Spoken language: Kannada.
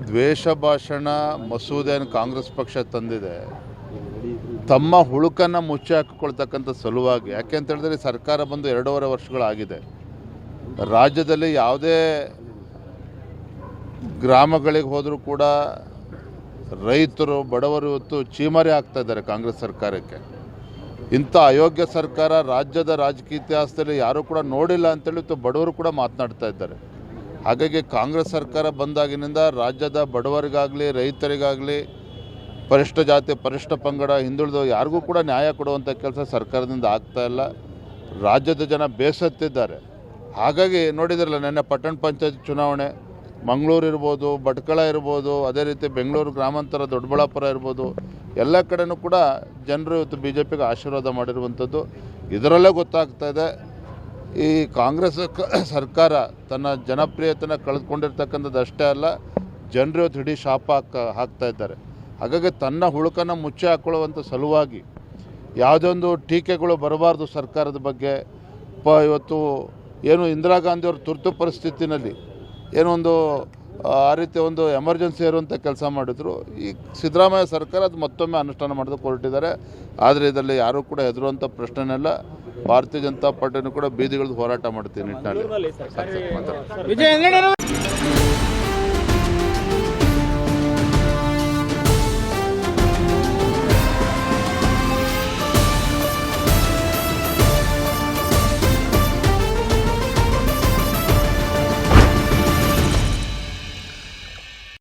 ದ್ವೇಷ ಭಾಷಣ ಮಸೂದೆಯನ್ನು ಕಾಂಗ್ರೆಸ್ ಪಕ್ಷ ತಂದಿದೆ ತಮ್ಮ ಹುಳುಕನ್ನು ಮುಚ್ಚಿ ಹಾಕಿಕೊಳ್ತಕ್ಕಂಥ ಸಲುವಾಗಿ. ಯಾಕೆ ಅಂತ ಹೇಳಿದ್ರೆ ಸರ್ಕಾರ ಬಂದು 2.5 ವರ್ಷಗಳಾಗಿದೆ. ರಾಜ್ಯದಲ್ಲಿ ಯಾವುದೇ ಗ್ರಾಮಗಳಿಗೆ ಹೋದರೂ ಕೂಡ ರೈತರು ಬಡವರು ಇವತ್ತು ಚೀಮಾರಿ ಆಗ್ತಾ ಇದ್ದಾರೆ ಕಾಂಗ್ರೆಸ್ ಸರ್ಕಾರಕ್ಕೆ. ಇಂಥ ಅಯೋಗ್ಯ ಸರ್ಕಾರ ರಾಜ್ಯದ ರಾಜಕೀಯ ಇತಿಹಾಸದಲ್ಲಿ ಯಾರೂ ಕೂಡ ನೋಡಿಲ್ಲ ಅಂತೇಳಿ ಇವತ್ತು ಬಡವರು ಕೂಡ ಮಾತನಾಡ್ತಾ ಇದ್ದಾರೆ. ಹಾಗಾಗಿ ಕಾಂಗ್ರೆಸ್ ಸರ್ಕಾರ ಬಂದಾಗಿನಿಂದ ರಾಜ್ಯದ ಬಡವರಿಗಾಗಲಿ ರೈತರಿಗಾಗಲಿ ಪರಿಷ್ಠ ಜಾತಿ ಪರಿಷ್ಠ ಪಂಗಡ ಹಿಂದುಳಿದ ಯಾರಿಗೂ ಕೂಡ ನ್ಯಾಯ ಕೊಡುವಂಥ ಕೆಲಸ ಸರ್ಕಾರದಿಂದ ಆಗ್ತಾ ಇಲ್ಲ. ರಾಜ್ಯದ ಜನ ಬೇಸತ್ತಿದ್ದಾರೆ. ಹಾಗಾಗಿ ನೋಡಿದ್ರಲ್ಲ ನೆನ್ನೆ ಪಟ್ಟಣ ಪಂಚಾಯತ್ ಚುನಾವಣೆ ಮಂಗಳೂರು ಇರ್ಬೋದು, ಭಟ್ಕಳ ಇರ್ಬೋದು, ಅದೇ ರೀತಿ ಬೆಂಗಳೂರು ಗ್ರಾಮಾಂತರ ದೊಡ್ಡಬಳ್ಳಾಪುರ ಇರ್ಬೋದು, ಎಲ್ಲ ಕಡೆನೂ ಕೂಡ ಜನರು ಇವತ್ತು BJPಗೆ ಆಶೀರ್ವಾದ ಮಾಡಿರುವಂಥದ್ದು. ಇದರಲ್ಲೇ ಗೊತ್ತಾಗ್ತಾ ಇದೆ ಈ ಕಾಂಗ್ರೆಸ್ ಸರ್ಕಾರ ತನ್ನ ಜನಪ್ರಿಯತೆನ ಕಳೆದುಕೊಂಡಿರ್ತಕ್ಕಂಥದ್ದು ಅಷ್ಟೇ ಅಲ್ಲ, ಜನರು ಇವತ್ತು ಹಿಡೀ ಶಾಪ ಹಾಕ್ತಾ ಇದ್ದಾರೆ. ಹಾಗಾಗಿ ತನ್ನ ಹುಳುಕನ್ನು ಮುಚ್ಚಿ ಹಾಕೊಳ್ಳುವಂಥ ಸಲುವಾಗಿ ಯಾವುದೇ ಒಂದು ಟೀಕೆಗಳು ಬರಬಾರ್ದು ಸರ್ಕಾರದ ಬಗ್ಗೆ. ಇವತ್ತು ಏನು ಇಂದಿರಾ ಗಾಂಧಿಯವರು ತುರ್ತು ಪರಿಸ್ಥಿತಿನಲ್ಲಿ ಏನೋ ಒಂದು ಆ ರೀತಿ ಒಂದು ಎಮರ್ಜೆನ್ಸಿ ಇರುವಂಥ ಕೆಲಸ ಮಾಡಿದ್ರು. ಈ ಸಿದ್ದರಾಮಯ್ಯ ಸರ್ಕಾರ ಅದು ಮತ್ತೊಮ್ಮೆ ಅನುಷ್ಠಾನ ಮಾಡೋದಕ್ಕೆ ಹೊರಟಿದ್ದಾರೆ. ಆದರೆ ಇದರಲ್ಲಿ ಯಾರೂ ಕೂಡ ಹೆದರುವಂಥ ಪ್ರಶ್ನೆನೆಲ್ಲ. ಭಾರತೀಯ ಜನತಾ ಪಾರ್ಟಿನೂ ಕೂಡ ಬೀದಿಗಳದ್ದು ಹೋರಾಟ ಮಾಡ್ತೀನಿ ನಿಟ್ಟಿನಲ್ಲಿ.